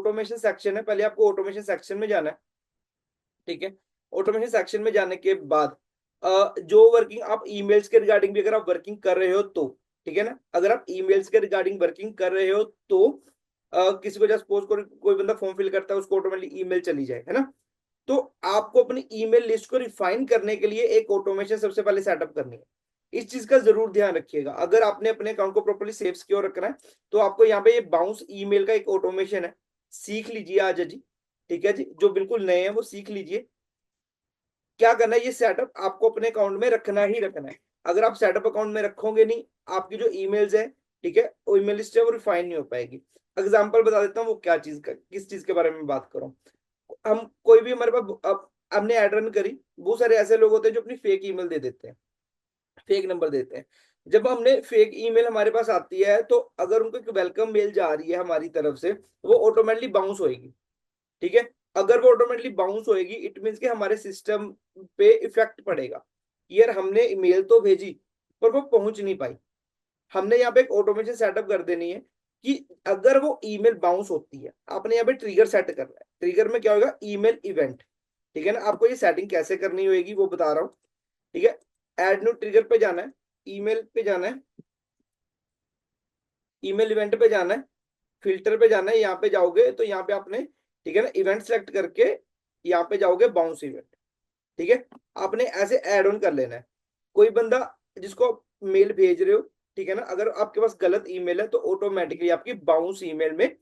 Automation section है, पहले आपको ऑटोमेशन सेक्शन में जाना है, ठीक है। ऑटोमेशन सेक्शन में जाने के बाद जो वर्किंग आप ईमेल्स के रिगार्डिंग भी अगर आप वर्किंग कर रहे हो तो, ठीक है ना, अगर आप ईमेल्स के रिगार्डिंग वर्किंग कर रहे हो तो किसी को जस्ट सपोज कोई बंदा फॉर्म फिल करता है, उसको ऑटोमेटिकली ईमेल चली जाए, है ना। तो आपको अपनी ईमेल लिस्ट को रिफाइन करने के लिए एक ऑटोमेशन सबसे पहले सेटअप करनी है। इस चीज का जरूर ध्यान रखिएगा, अगर आपने अपने अकाउंट को प्रॉपर्ली सेव सिक्योर रखना है तो आपको यहाँ पे ये बाउंस ईमेल का एक ऑटोमेशन है, सीख लीजिए आज जी, ठीक है जी। जो बिल्कुल नए हैं वो सीख लीजिए क्या करना है। ये सेटअप आपको अपने अकाउंट में रखना ही रखना है। अगर आप सेटअप अकाउंट में रखोगे नहीं, आपकी जो ईमेल्स है, ठीक है, वो ईमेल लिस्ट है वो रिफाइन नहीं हो पाएगी। एग्जांपल बता देता हूँ वो क्या चीज का, किस चीज के बारे में बात करूँ। हम कोई भी हमारे पास अब हमने ऐड रन करी, बहुत सारे ऐसे लोग होते हैं जो अपनी फेक ईमेल दे देते हैं, फेक नंबर देते हैं। जब हमने फेक ईमेल हमारे पास आती है तो अगर उनको एक वेलकम मेल जा रही है हमारी तरफ से, वो ऑटोमेटिकली बाउंस होएगी, ठीक है। अगर वो ऑटोमेटिकली बाउंस होएगी इट मीन्स कि हमारे सिस्टम पे इफेक्ट पड़ेगा। यार हमने ईमेल तो भेजी पर वो पहुंच नहीं पाई। हमने यहाँ पे एक ऑटोमेशन सेटअप कर देनी है कि अगर वो ईमेल बाउंस होती है, आपने यहाँ पे ट्रिगर सेट करना है। ट्रिगर में क्या होगा, ईमेल इवेंट, ठीक है ना। आपको ये सेटिंग कैसे करनी होगी वो बता रहा हूँ, ठीक है। एड न्यू ट्रिगर पे जाना है, ईमेल पे जाना है, ईमेल इवेंट पे जाना है, फिल्टर पे जाना है। यहाँ पे जाओगे तो यहाँ पे आपने, ठीक है ना, इवेंट सेलेक्ट करके यहाँ पे जाओगे बाउंस इवेंट, ठीक है। आपने ऐसे ऐड ऑन कर लेना है। कोई बंदा जिसको मेल भेज रहे हो, ठीक है ना, अगर आपके पास गलत ईमेल है तो ऑटोमेटिकली आपकी बाउंस ईमेल में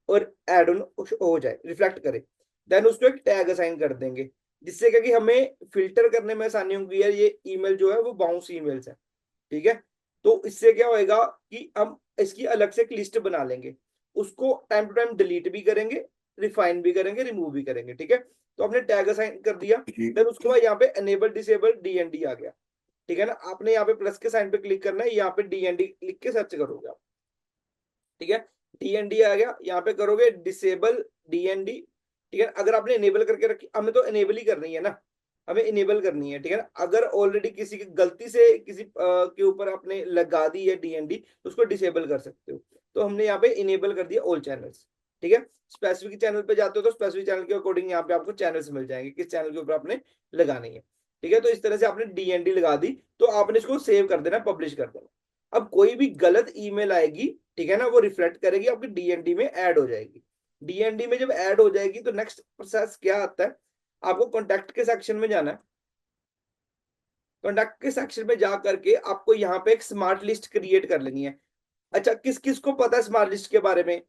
और ऐड ऑन हो जाए, रिफ्लेक्ट करे। देन उसको एक टैग असाइन कर देंगे जिससे क्या कि हमें फिल्टर करने में आसानी होगी, यार ये ईमेल जो है वो बाउंस ईमेल्स है, ठीक है। तो इससे क्या होएगा कि हम इसकी अलग से एक लिस्ट बना लेंगे, उसको टाइम टू टाइम डिलीट भी करेंगे, रिफाइन भी करेंगे, रिमूव भी करेंगे, ठीक है। तो आपने टैग असाइन कर दिया, देन उसके बाद यहाँ पे एनेबल डिसेबल डीएनडी आ गया, ठीक है ना। आपने यहाँ पे प्लस के साइन पे क्लिक करना है, यहाँ पे डीएनडी लिख के सर्च करोगे आप, ठीक है। डीएनडी आ गया, यहाँ पे करोगे डिसेबल डीएनडी, ठीक है। अगर आपने इनेबल करके रखी, हमें तो इनेबल ही करनी है ना, हमें इनेबल करनी है, ठीक है ना। अगर ऑलरेडी किसी की गलती से किसी के ऊपर आपने लगा दी है डीएनडी तो उसको डिसेबल कर सकते हो। तो हमने यहाँ पे इनेबल कर दिया ऑल चैनल्स, ठीक है। स्पेसिफिक चैनल पे जाते हो तो स्पेसिफिक चैनल के अकॉर्डिंग यहाँ पे आपको चैनल्स मिल जाएंगे, किस चैनल के ऊपर आपने लगानी है, ठीक है। तो इस तरह से आपने डीएनडी लगा दी, तो आपने इसको सेव कर देना, पब्लिश कर देना। अब कोई भी गलत ईमेल आएगी, ठीक है ना, वो रिफ्लेक्ट करेगी, आपकी डीएनडी में ऐड हो जाएगी। डीएनडी में जब ऐड हो जाएगी तो नेक्स्ट प्रोसेस क्या आता है, आपको कॉन्टैक्ट के सेक्शन में जाना है। कॉन्टैक्ट के सेक्शन में जा करके आपको यहाँ पे एक स्मार्ट लिस्ट क्रिएट कर लेनी है। अच्छा, किस किस को पता है स्मार्ट लिस्ट के बारे में।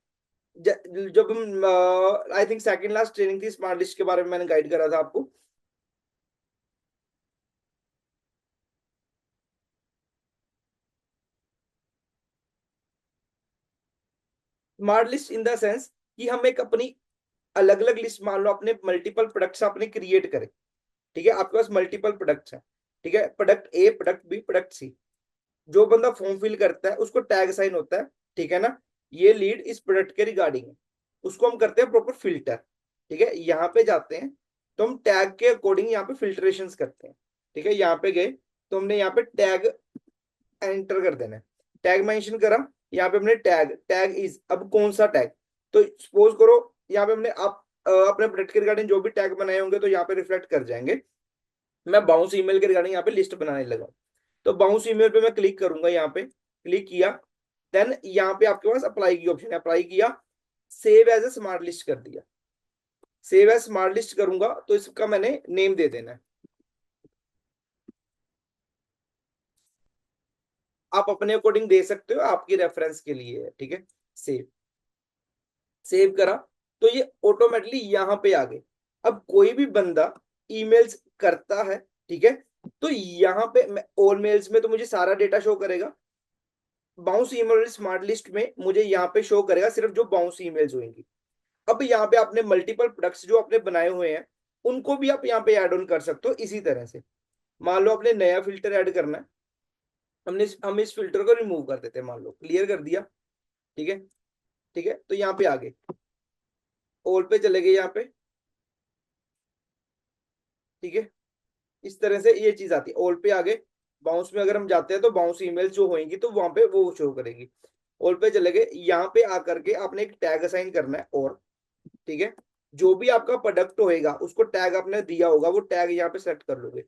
जब हम I think second last training थी स्मार्ट लिस्ट के बारे में, मैंने गाइड करा था आपको। Smart list in the sense कि हम एक अपनी अलग अलग लिस्ट, मान लो अपने मल्टीपल प्रोडक्ट्स आपने क्रिएट करे, ठीक है। आपके पास मल्टीपल प्रोडक्ट्स हैं, ठीक है, product A, product B, product C. जो बंदा फॉर्म फिल करता है उसको टैग साइन होता है, ठीक है ना, ये लीड इस प्रोडक्ट के रिगार्डिंग है, उसको हम करते हैं प्रॉपर फिल्टर, ठीक है। यहाँ पे जाते हैं तो हम टैग के अकॉर्डिंग यहाँ पे फिल्ट्रेशन करते हैं, ठीक है। यहाँ पे गए तो हमने यहाँ पे टैग एंटर कर देना है, टैग मेंशन करा, यहाँ पे हमने टैग, टैग इज, अब कौन सा टैग, तो सपोज करो यहाँ पे हमने आप अपने प्रोडक्ट के रिगार्डिंग जो भी टैग बनाए होंगे तो यहाँ पे रिफ्लेक्ट कर जाएंगे। मैं बाउंस ईमेल के रिगार्डिंग यहाँ पे लिस्ट बनाने लगा, तो बाउंस ईमेल पे मैं क्लिक करूंगा, यहाँ पे क्लिक किया, देन यहाँ पे आपके पास अप्लाई की ऑप्शन है, अप्लाई किया, save as a smart list कर दिया। सेव एज स्मार्ट लिस्ट करूंगा तो इसका मैंने नेम दे देना है, आप अपने अकॉर्डिंग दे सकते हो, आपकी रेफरेंस के लिए है, ठीक है। सेव, सेव करा तो ये ऑटोमेटिकली यहाँ पे आ गए। अब कोई भी बंदा ईमेल्स करता है, ठीक है, तो यहाँ पे ऑल मेल्स में तो मुझे सारा डेटा शो करेगा, बाउंस ईमेल स्मार्ट लिस्ट में मुझे यहाँ पे शो करेगा सिर्फ जो बाउंस ईमेल्स होंगी। अब यहाँ पे आपने मल्टीपल प्रोडक्ट्स जो आपने बनाए हुए हैं उनको भी आप यहाँ पे ऐड ऑन कर सकते हो इसी तरह से। मान लो आपने नया फिल्टर ऐड करना है, हम इस फिल्टर को रिमूव कर देते हैं, मान लो क्लियर कर दिया, ठीक है, ठीक है। तो यहाँ पे आ गए, ऑल पे चले गए यहाँ पे, ठीक है। इस तरह से ये चीज आती है, ऑल पे आ गए। बाउंस में अगर हम जाते हैं तो बाउंस ईमेल जो होंगी तो वहां पे वो शो करेगी। ऑल पे चले गए, यहाँ पे आकर के आपने एक टैग असाइन करना है, और ठीक है। जो भी आपका प्रोडक्ट होएगा उसको टैग आपने दिया होगा, वो टैग यहाँ पे सेलेक्ट कर लोगे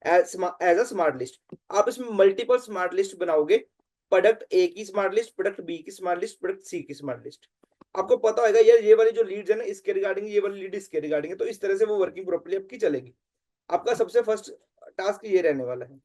एज अ स्मार्ट लिस्ट। आप इसमें मल्टीपल स्मार्ट लिस्ट बनाओगे, प्रोडक्ट ए की स्मार्ट लिस्ट, प्रोडक्ट बी की स्मार्ट लिस्ट, प्रोडक्ट सी की स्मार्ट लिस्ट। आपको पता होगा यार ये वाली जो लीड्स है ना इसके रिगार्डिंग, ये वाली लीड इसके रिगार्डिंग है, तो इस तरह से वो वर्किंग प्रॉपर्ली आपकी चलेगी। आपका सबसे फर्स्ट टास्क ये रहने वाला है।